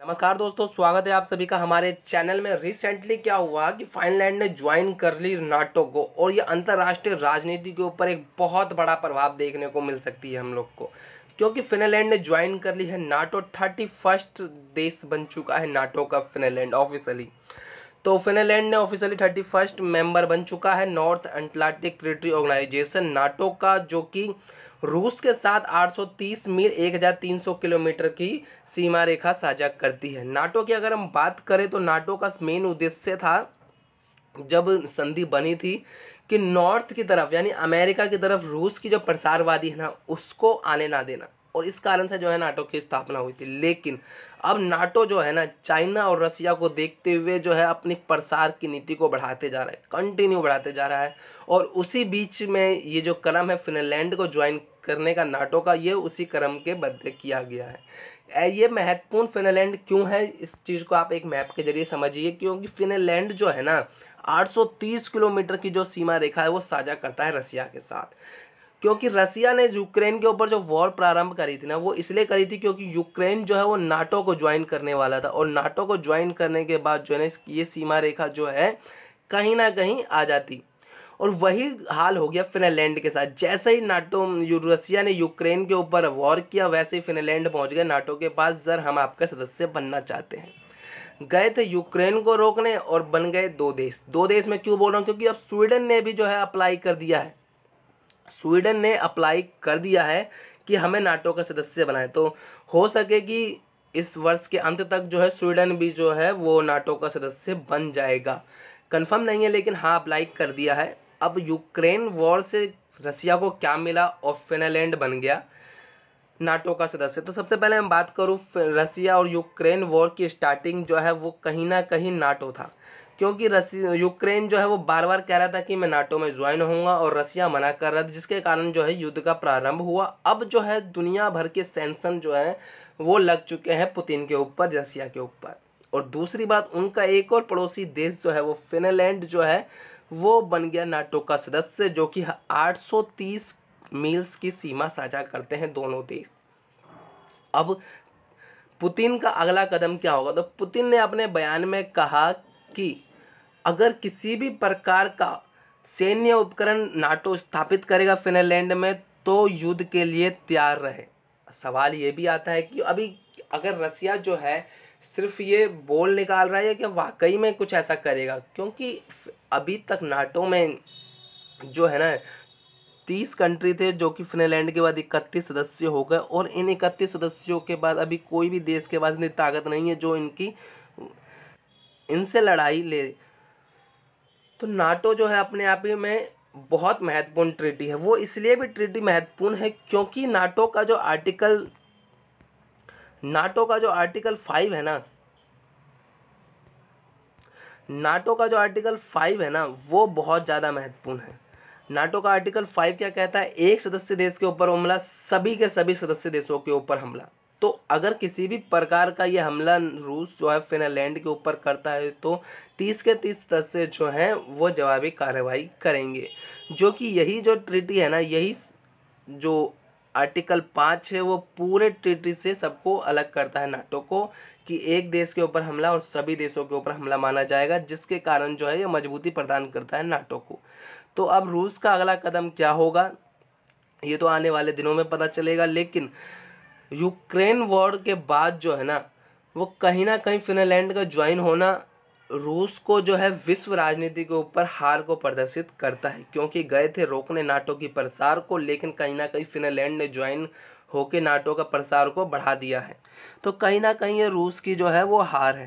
नमस्कार दोस्तों, स्वागत है आप सभी का हमारे चैनल में। रिसेंटली क्या हुआ कि फिनलैंड ने ज्वाइन कर ली नाटो को, और ये अंतर्राष्ट्रीय राजनीति के ऊपर एक बहुत बड़ा प्रभाव देखने को मिल सकती है हम लोग को, क्योंकि फिनलैंड ने ज्वाइन कर ली है नाटो। 31 देश बन चुका है नाटो का फिनलैंड ऑफिशियली। तो फिनलैंड ने ऑफिशियली 31 मेंबर बन चुका है North Atlantic Treaty Organization NATO का, जो कि रूस के साथ 830 मील 1300 किलोमीटर की सीमा रेखा साझा करती है। नाटो की अगर हम बात करें तो नाटो का मेन उद्देश्य था, जब संधि बनी थी, कि नॉर्थ की तरफ यानी अमेरिका की तरफ रूस की जो प्रसारवादी है ना, उसको आने ना देना, और इस कारण से जो है नाटो की स्थापना हुई थी। लेकिन अब नाटो जो है ना, चाइना और रसिया को देखते हुए जो है अपनी प्रसार की नीति को बढ़ाते जा रहा है, कंटिन्यू बढ़ाते जा रहा है। और उसी बीच में ये जो कदम है फिनलैंड को ज्वाइन करने का नाटो का, ये उसी क्रम के बदले किया गया है। ये महत्वपूर्ण फिनलैंड क्यों है, इस चीज़ को आप एक मैप के जरिए समझिए। क्योंकि फिनलैंड जो है ना, 830 किलोमीटर की जो सीमा रेखा है वो साझा करता है रसिया के साथ। क्योंकि रसिया ने यूक्रेन के ऊपर जो वॉर प्रारंभ करी थी ना, वो इसलिए करी थी क्योंकि यूक्रेन जो है वो नाटो को ज्वाइन करने वाला था, और नाटो को ज्वाइन करने के बाद जो है ना, ये सीमा रेखा जो है कहीं ना कहीं आ जाती। और वही हाल हो गया फिनलैंड के साथ। जैसे ही रसिया ने यूक्रेन के ऊपर वॉर किया, वैसे ही फिनलैंड पहुंच गए नाटो के पास, सर हम आपका सदस्य बनना चाहते हैं। गए थे यूक्रेन को रोकने और बन गए दो देश। दो देश में क्यों बोल रहा हूँ, क्योंकि अब स्वीडन ने भी जो है अप्लाई कर दिया है। स्वीडन ने अप्लाई कर दिया है कि हमें नाटो का सदस्य बनाए। तो हो सके कि इस वर्ष के अंत तक जो है स्वीडन भी जो है वो नाटो का सदस्य बन जाएगा। कंफर्म नहीं है, लेकिन हाँ अप्लाई कर दिया है। अब यूक्रेन वॉर से रसिया को क्या मिला, और फिनलैंड बन गया नाटो का सदस्य। तो सबसे पहले मैं बात करूँ, रसिया और यूक्रेन वॉर की स्टार्टिंग जो है वो कहीं ना कहीं नाटो था। क्योंकि यूक्रेन जो है वो बार बार कह रहा था कि मैं नाटो में ज्वाइन होऊंगा, और रसिया मना कर रहा था, जिसके कारण जो है युद्ध का प्रारंभ हुआ। अब जो है दुनिया भर के सैंक्शन जो है वो लग चुके हैं पुतिन के ऊपर, रसिया के ऊपर। और दूसरी बात, उनका एक और पड़ोसी देश जो है वो फिनलैंड जो है वो बन गया नाटो का सदस्य, जो कि 830 मील्स की सीमा साझा करते हैं दोनों देश। अब पुतिन का अगला कदम क्या होगा, तो पुतिन ने अपने बयान में कहा कि अगर किसी भी प्रकार का सैन्य उपकरण नाटो स्थापित करेगा फिनलैंड में, तो युद्ध के लिए तैयार रहे। सवाल ये भी आता है कि अभी अगर रसिया जो है सिर्फ ये बोल निकाल रहा है, कि वाकई में कुछ ऐसा करेगा। क्योंकि अभी तक नाटो में जो है ना 30 कंट्री थे, जो कि फिनलैंड के बाद 31 सदस्य हो गए, और इन 31 सदस्यों के बाद अभी कोई भी देश के पास इतनी ताकत नहीं है जो इनसे लड़ाई ले। तो नाटो जो है अपने आप ही में बहुत महत्वपूर्ण ट्रीटी है। वो इसलिए भी ट्रीटी महत्वपूर्ण है क्योंकि नाटो का जो आर्टिकल 5 है ना, नाटो का जो आर्टिकल 5 है ना, वो बहुत ज़्यादा महत्वपूर्ण है। नाटो का आर्टिकल 5 क्या कहता है, एक सदस्य देश के ऊपर हमला, सभी के सभी सदस्य देशों के ऊपर हमला। तो अगर किसी भी प्रकार का ये हमला रूस जो है फिनलैंड के ऊपर करता है, तो 30 के 30 सदस्य जो हैं वो जवाबी कार्रवाई करेंगे। जो कि यही जो ट्रीटी है ना, यही जो आर्टिकल 5 है, वो पूरे ट्रीटी से सबको अलग करता है नाटो को, कि एक देश के ऊपर हमला और सभी देशों के ऊपर हमला माना जाएगा, जिसके कारण जो है ये मजबूती प्रदान करता है नाटो को। तो अब रूस का अगला कदम क्या होगा, ये तो आने वाले दिनों में पता चलेगा। लेकिन यूक्रेन वॉर के बाद जो है ना, वो कहीं ना कहीं फिनलैंड का ज्वाइन होना रूस को जो है विश्व राजनीति के ऊपर हार को प्रदर्शित करता है। क्योंकि गए थे रोकने नाटो की प्रसार को, लेकिन कहीं ना कहीं फिनलैंड ने ज्वाइन होके नाटो का प्रसार को बढ़ा दिया है। तो कहीं ना कहीं ये रूस की जो है वो हार है।